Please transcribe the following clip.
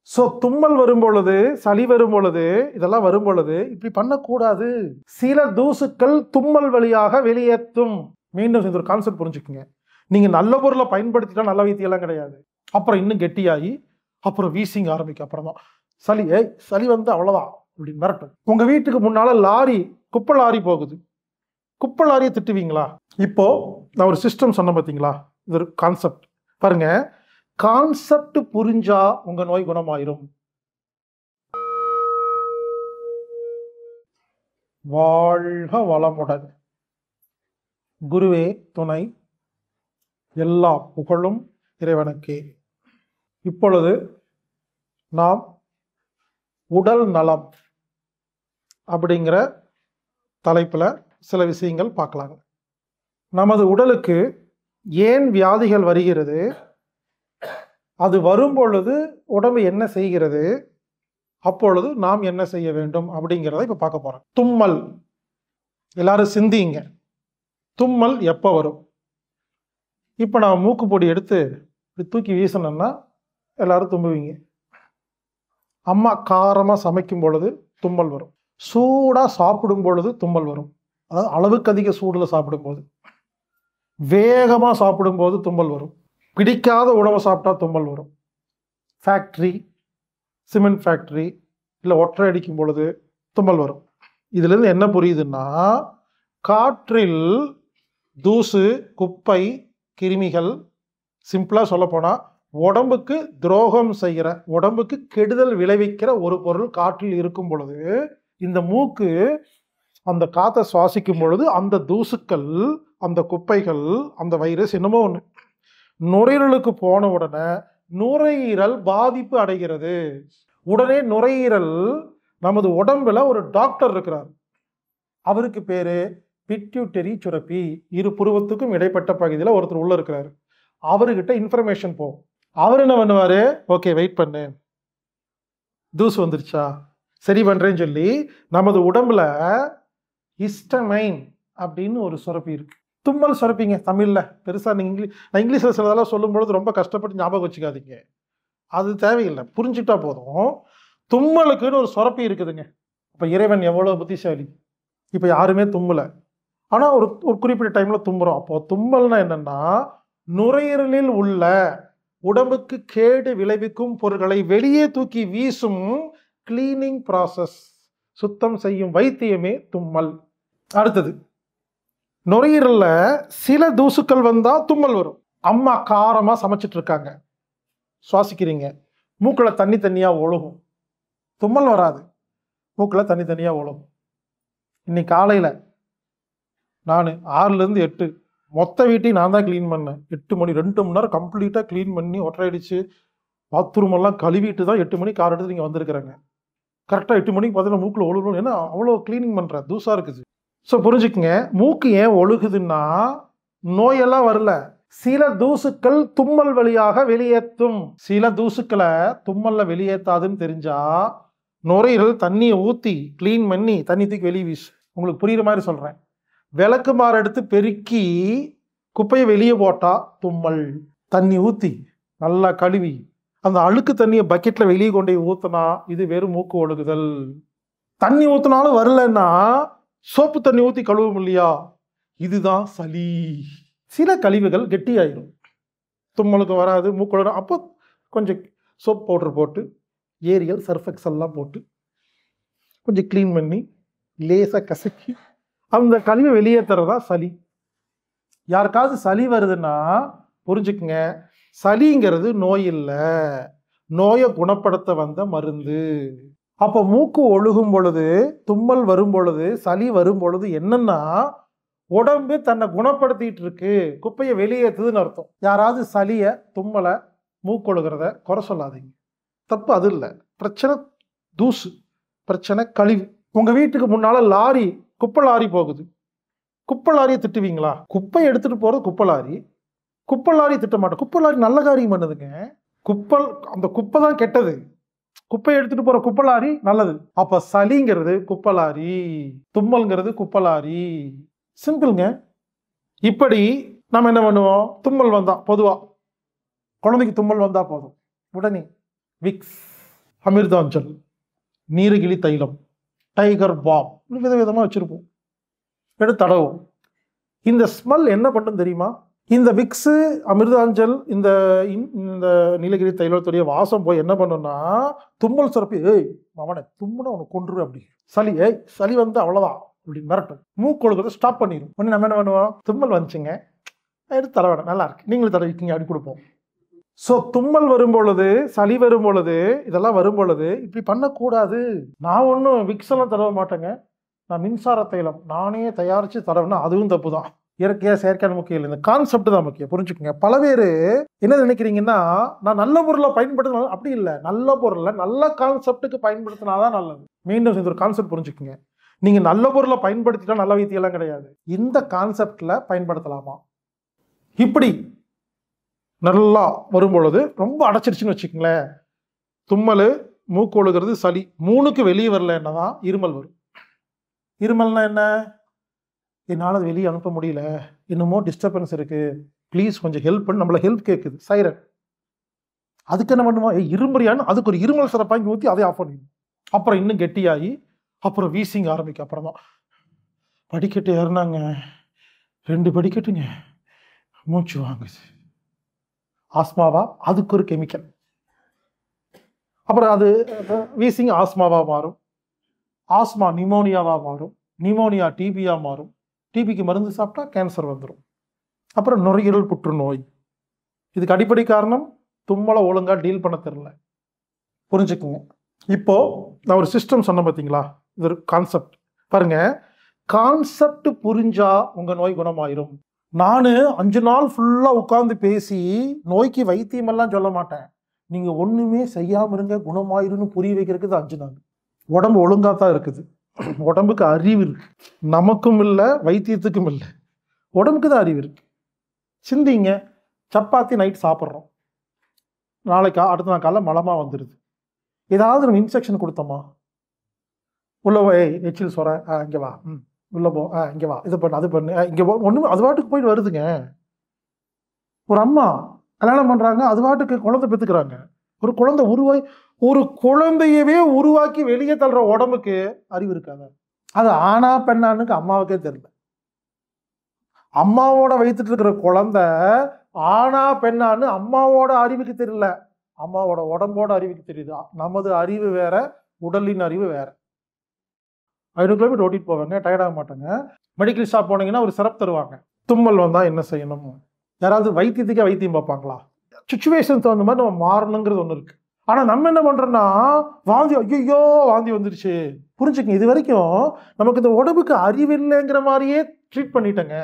So தும்மல் வரும் பொழுது, சளி வரும் பொழுது, இதெல்லாம் வரும் பொழுது இப்படி பண்ணக்கூடாது. சில தூசுக்கள் தும்மல் வழியாக வெளியேற்றும். மீண்டும் இந்த ஒரு கான்செப்ட் புரிஞ்சுக்குங்க. நீங்க நல்ல பொருளை பயன்படுத்திட்டா நல்ல வைத்தியெல்லாம் கிடையாது. அப்புறம் இன்னும் கெட்டியாகி அப்புறம் வீசிங் ஆரம்பிக்கும். அப்புறம் தான் சளி வந்து அவ்வளோதான் இப்படி மிரட்டும். உங்க வீட்டுக்கு முன்னால லாரி, குப்பை லாரி போகுது. குப்பை லாரியை திட்டுவீங்களா? இப்போ நான் ஒரு சிஸ்டம் சொன்னேன் பார்த்தீங்களா? இது ஒரு கான்செப்ட் பாருங்க. கான்செப்ட் புரிஞ்சா உங்க நோய் குணமாயிரும். வாழ்க வளமுடன். குருவே துணை. எல்லா புகழும் இறைவனுக்கே. இப்பொழுது நாம் உடல் நலம் அப்படிங்கிற தலைப்புல சில விஷயங்கள் பார்க்கலாங்க. நமது உடலுக்கு ஏன் வியாதிகள் வருகிறது, அது வரும் பொழுது உடம்பு என்ன செய்கிறது, அப்பொழுது நாம் என்ன செய்ய வேண்டும் அப்படிங்கிறத இப்ப பார்க்க போறோம். தும்மல். எல்லாரும் சிந்திங்க. தும்மல் எப்போ வரும்? இப்ப நான் மூக்கு பொடி எடுத்து இப்படி தூக்கி வீசணும்னா எல்லாரும் தும்புவீங்க. அம்மா காரமா சமைக்கும் பொழுது தும்மல் வரும். சூடா சாப்பிடும் பொழுது தும்மல் வரும். அதாவது அளவுக்கு அதிக சூடுல சாப்பிடும்போது, வேகமா சாப்பிடும்போது தும்மல் வரும். பிடிக்காத உணவை சாப்பிட்டா தும்மல் வரும். ஃபேக்ட்ரி, சிமெண்ட் ஃபேக்ட்ரி இல்லை ஒற்றை அடிக்கும் பொழுது தும்மல் வரும். இதுல இருந்து என்ன புரியுதுன்னா, காற்றில் தூசு, குப்பை, கிருமிகள், சிம்பிளா சொல்ல போனா உடம்புக்கு துரோகம் செய்கிற, உடம்புக்கு கெடுதல் விளைவிக்கிற ஒரு பொருள் காற்றில் இருக்கும் பொழுது, இந்த மூக்கு அந்த காற்றை சுவாசிக்கும் பொழுது அந்த தூசுக்கள், அந்த குப்பைகள், அந்த வைரஸ் என்னமோ ஒன்று நுரையீரலுக்கு போன உடனே நுரையீரல் பாதிப்பு அடைகிறது. உடனே நுரையீரல், நமது உடம்புல ஒரு டாக்டர் இருக்கிறார், அவருக்கு பேரு பிட்யூட்டரி சுரப்பி. இரு புருவத்துக்கும் இடைப்பட்ட பகுதியில் ஒருத்தர் உள்ள இருக்கிறாரு. அவர்கிட்ட இன்ஃபர்மேஷன் போகும். அவர் என்ன பண்ணுவாரு, ஓகே வெயிட் பண்ணு, தூசு வந்துருச்சா சரி பண்றேன்னு சொல்லி நமது உடம்புல ஹிஸ்டமைன் அப்படின்னு ஒரு சுரப்பி இருக்கு. தும்மல் சுரப்பிங்க தமிழ்ல. பெருசா நான் இங்கிலீஷ்ல சிலதெல்லாம் சொல்லும்பொழுது ரொம்ப கஷ்டப்பட்டு ஞாபகம் வச்சுக்காதீங்க, அது தேவையில்லை, புரிஞ்சுட்டா போதும். தும்மலுக்குன்னு ஒரு சுரப்பி இருக்குதுங்க. இப்ப இறைவன் எவ்வளவு புத்திசாலி. இப்ப யாருமே தும்மல, ஆனா ஒரு குறிப்பிட்ட டைம்ல தும்புறோம். அப்போ தும்மல்னா என்னன்னா, நுரையீரலில் உள்ள உடம்புக்கு கேடு விளைவிக்கும் பொருட்களை வெளியே தூக்கி வீசும் கிளீனிங் ப்ராசஸ், சுத்தம் செய்யும் வைத்தியமே தும்மல். அடுத்தது, நுரையீரல்ல சில தூசுக்கள் வந்தா தும்மல் வரும். அம்மா காரமா சமைச்சிட்டு இருக்காங்க, சுவாசிக்கிறீங்க, மூக்குல தண்ணி தண்ணியா ஒழுகும், தும்மல் வராது, மூக்குல தண்ணி தண்ணியா ஒழுகும். இன்னைக்கு காலையில நான் 6லேருந்து 8 மொத்த வீட்டையும் நான் தான் கிளீன் பண்ணேன். 8 மணி 2 மணி நேரம் கம்ப்ளீட்டாக கிளீன் பண்ணி ஒற்றை அடிச்சு பாத்ரூம் எல்லாம் கழுவிட்டு தான் 8 மணிக்கு கார் எடுத்து நீங்கள் வந்திருக்கிறாங்க. கரெக்டாக 8 மணிக்கு பார்த்தீங்கன்னா மூக்கில் ஒழுகணும். ஏன்னா அவ்வளோ கிளீனிங் பண்ணுறேன், தூசாக இருக்குது. ஸோ புரிஞ்சுக்குங்க, மூக்கு ஏன் ஒழுகுதுன்னா நோயெல்லாம் வரல, சில தூசுக்கள் தும்மல் வழியாக வெளியேற்றும். சில தூசுக்களை தும்மல்ல வெளியேற்றாதுன்னு தெரிஞ்சா நுரையீரல் தண்ணியை ஊற்றி கிளீன் பண்ணி தண்ணி தூக்கி வெளியே வீசு. உங்களுக்கு புரியுற மாதிரி சொல்கிறேன். விளக்கு மாறு எடுத்து பெருக்கி குப்பையை வெளியே போட்டா தும்மல். தண்ணி ஊற்றி நல்லா கழுவி அந்த அழுக்கு தண்ணியை பக்கெட்ல வெளியே கொண்டு ஊற்றினா இது வெறும் மூக்கு ஒழுகுதல். தண்ணி ஊற்றினாலும் வரலன்னா சோப்பு தண்ணி ஊற்றி கழுவும் இல்லையா, இதுதான் சளி. சில கழிவுகள் கெட்டியாயிரும், தும்மலுக்கு வராது, மூக்கு ஒழுகும். அப்போ கொஞ்சம் சோப் பவுடர் போட்டு ஏரியல் சர்ஃபெக்ஸ் எல்லாம் போட்டு கொஞ்சம் க்ளீன் பண்ணி லேசாக கசக்கி அந்த கழிவை வெளியேற்றுறதா சளி. யாருக்காவது சளி வருதுன்னா புரிஞ்சுக்குங்க, சளிங்கிறது நோய் இல்லை, நோயை குணப்படுத்த வந்த மருந்து. அப்போ மூக்கு ஒழுகும் பொழுது, தும்மல் வரும் பொழுது, சளி வரும் பொழுது என்னன்னா உடம்பு தன்னை குணப்படுத்திட்டு இருக்கு, குப்பையை வெளியேற்றுதுன்னு அர்த்தம். யாராவது சளியை, தும்மலை, மூக்கொழுகிறத குறை சொல்லாதீங்க, தப்பு அது இல்லை. பிரச்சனை தூசு, பிரச்சனை கழிவு. உங்க வீட்டுக்கு முன்னால லாரி, குப்பை லாரி போகுது. குப்பை லாரியை திட்டுவீங்களா? குப்பை எடுத்துட்டு போறது குப்பை லாரி, குப்பை லாரி திட்ட மாட்டோம். குப்பை லாரி நல்ல காரியம் பண்ணுதுங்க. அந்த குப்பை தான் கெட்டது, குப்பை எடுத்துட்டு போற குப்பை லாரி நல்லது. அப்ப சளிங்கிறது குப்பை லாரி, தும்மல்ங்கிறது குப்பை லாரி. சிம்பிள்ங்க. இப்படி நம்ம என்ன பண்ணுவோம், தும்மல் வந்தா பொதுவா குழந்தைக்கு தும்மல் வந்தா போதும், உடனே விக்ஸ் அமிர்தாஞ்சல், நீலகிரி தைலம், டைகர் பாம், விதவிதமாக வச்சுருப்போம். எடுத்து தடவும். இந்த ஸ்மெல் என்ன பண்ணும் தெரியுமா? இந்த விக்ஸு, அமிர்தாஞ்சல், இந்த இந்த நீலகிரி தைலத்துடைய வாசம் போய் என்ன பண்ணுன்னா தும்மல் சுரப்பி, ஏய் அவனை தும்முனா உனக்கு கொன்றுரு அப்படி. சளி, ஏய் சளி வந்து அவ்வளோதான் அப்படி மிரட்டும். மூக்கொழுகிறத ஸ்டாப் பண்ணிடும். உடனே நம்ம என்ன பண்ணுவோம்? தும்மல் வந்துச்சுங்க, எடுத்து தர வேணும், நல்லா இருக்கு, நீங்களும் தடவிக்கிங்க அப்படி கொடுப்போம். ஸோ தும்மல் வரும் பொழுது, சளி வரும் பொழுது, இதெல்லாம் வரும் பொழுது இப்படி பண்ணக்கூடாது. நான் ஒன்றும் விக்ஸ் எல்லாம் தடவ மாட்டேங்க, நான் மின்சார தைலம் நானே தயாரித்து தடவுனா அதுவும் தப்பு தான். இயற்கையாக செயற்கையான முக்கியம் இல்லை, இந்த கான்செப்ட் தான் முக்கியம், புரிஞ்சுக்கோங்க. பல பேர் என்ன நினைக்கிறீங்கன்னா, நான் நல்ல பொருளை பயன்படுத்தினா, அப்படி இல்லை. நல்ல பொருளை நல்ல கான்செப்டுக்கு பயன்படுத்தினாதான் நல்லது. மீண்டும் இந்த ஒரு கான்செப்ட் புரிஞ்சுக்கோங்க. நீங்கள் நல்ல பொருளை பயன்படுத்திட்டா நல்ல வைத்தியெல்லாம் கிடையாது. இந்த கான்செப்டில் பயன்படுத்தலாமா? இப்படி நல்லா வரும் பொழுது ரொம்ப அடைச்சிருச்சுன்னு வச்சுக்கோங்களேன், தும்மல், மூக்கு ஒழுகிறது, சளி, மூணுக்கு வெளியே வரல என்னதான் இருமல் வரும். இருமல்னா என்ன? என்னால் அது வெளியே அனுப்ப முடியல, இன்னமும் டிஸ்டர்பன்ஸ் இருக்குது, ப்ளீஸ் கொஞ்சம் ஹெல்ப் பண்ணி நம்மளை ஹெல்ப் கேட்குது, சைரன். அதுக்கு என்ன பண்ணுவோம்? இரும்புறியான்னு அதுக்கு ஒரு இருமல் சிறப்பாங்கி ஊற்றி அதை ஆஃப் பண்ணிடும். அப்புறம் இன்னும் கெட்டியாகி அப்புறம் வீசிங்க ஆரம்பிக்கும். அப்புறம் தான் படிக்கட்டு ஏறினாங்க, 2 படிக்கட்டுங்க, மூச்சு வாங்குது. ஆஸ்மாவா? அதுக்கு ஒரு கெமிக்கல். அப்புறம் அது வீசிங் ஆஸ்மாவாக மாறும், ஆஸ்மா நிமோனியாவாக மாறும், நிமோனியா டிபியாக மாறும், டிபிக்கு மருந்து சாப்பிட்டா கேன்சர் வந்துடும். அப்புறம் நுரையீரல் புற்றுநோய். இதுக்கு அடிப்படை காரணம் தும்மலை ஒழுங்காக டீல் பண்ண தெரில. புரிஞ்சுக்குங்க. இப்போது நான் ஒரு சிஸ்டம் சொன்னேன் பார்த்தீங்களா, இது ஒரு கான்செப்ட். பாருங்கள், கான்செப்ட் புரிஞ்சா உங்கள் நோய் குணமாயிரும். நான் 5 நாள் ஃபுல்லாக உட்காந்து பேசி நோய்க்கு வைத்தியமெல்லாம் சொல்ல மாட்டேன். நீங்கள் ஒன்றுமே செய்யாமல் இருங்க குணமாயிருன்னு புரிய வைக்கிறதுக்கு 5 நாள். உடம்பு ஒழுங்காக தான் இருக்குது, உடம்புக்கு அறிவு இருக்கு. நமக்கும் இல்லை, வைத்தியத்துக்கும் இல்லை, உடம்புக்கு தான் அறிவு இருக்கு. சிந்திங்க. சப்பாத்தி நைட் சாப்பிட்றோம், நாளைக்கு அடுத்த நாள் காலைல மலமாக வந்துடுது. ஏதாவது நம்ம இன்ஸ்ட்ரக்ஷன் கொடுத்தோமா? உள்ள போய் எச்சில் சொற, இங்கே வா, உள்ள போ, இங்கே வா, இது பண்ணு, அது பண்ணு, இங்கே போ, ஒன்றும் அது பாட்டுக்கு போயிட்டு வருதுங்க. ஒரு அம்மா கல்யாணம் பண்ணுறாங்க, அது பாட்டுக்கு குழந்தை பெற்றுக்கிறாங்க. ஒரு குழந்தை ஒரு குழந்தையவே உருவாக்கி வெளியே தள்ளுற உடம்புக்கு அறிவு இருக்காது. அது ஆனா பெண்ணானுக்கு அம்மாவுக்கே தெரியல. அம்மாவோட வைத்துட்டு இருக்கிற குழந்தை ஆனா பெண்ணான்னு அம்மாவோட அறிவுக்கு தெரியல, அம்மாவோட உடம்போட அறிவுக்கு தெரியுது. நமது அறிவு வேற, உடலின் அறிவு வேற. 500 கிலோமீட்டர் ஓட்டிட்டு போவாங்க, டயர்டாக மாட்டாங்க. மெடிக்கல் ஷாப் போனீங்கன்னா ஒரு சிரப் தருவாங்க. தும்மல் வந்தால் என்ன செய்யணும்? யாராவது வைத்தியத்துக்கே வைத்தியம் பார்ப்பாங்களா? சுச்சுவேஷன் தகுந்த மாதிரி நம்ம மாறணுங்கிறது ஒன்று இருக்கு. ஆனால் நம்ம என்ன பண்ணுறோன்னா, வாந்தி, ஐயோ வாந்தி வந்துருச்சு. புரிஞ்சுக்கங்க, இது வரைக்கும் நமக்கு இந்த உடம்புக்கு அறிவு இல்லைங்கிற மாதிரியே ட்ரீட் பண்ணிட்டேங்க.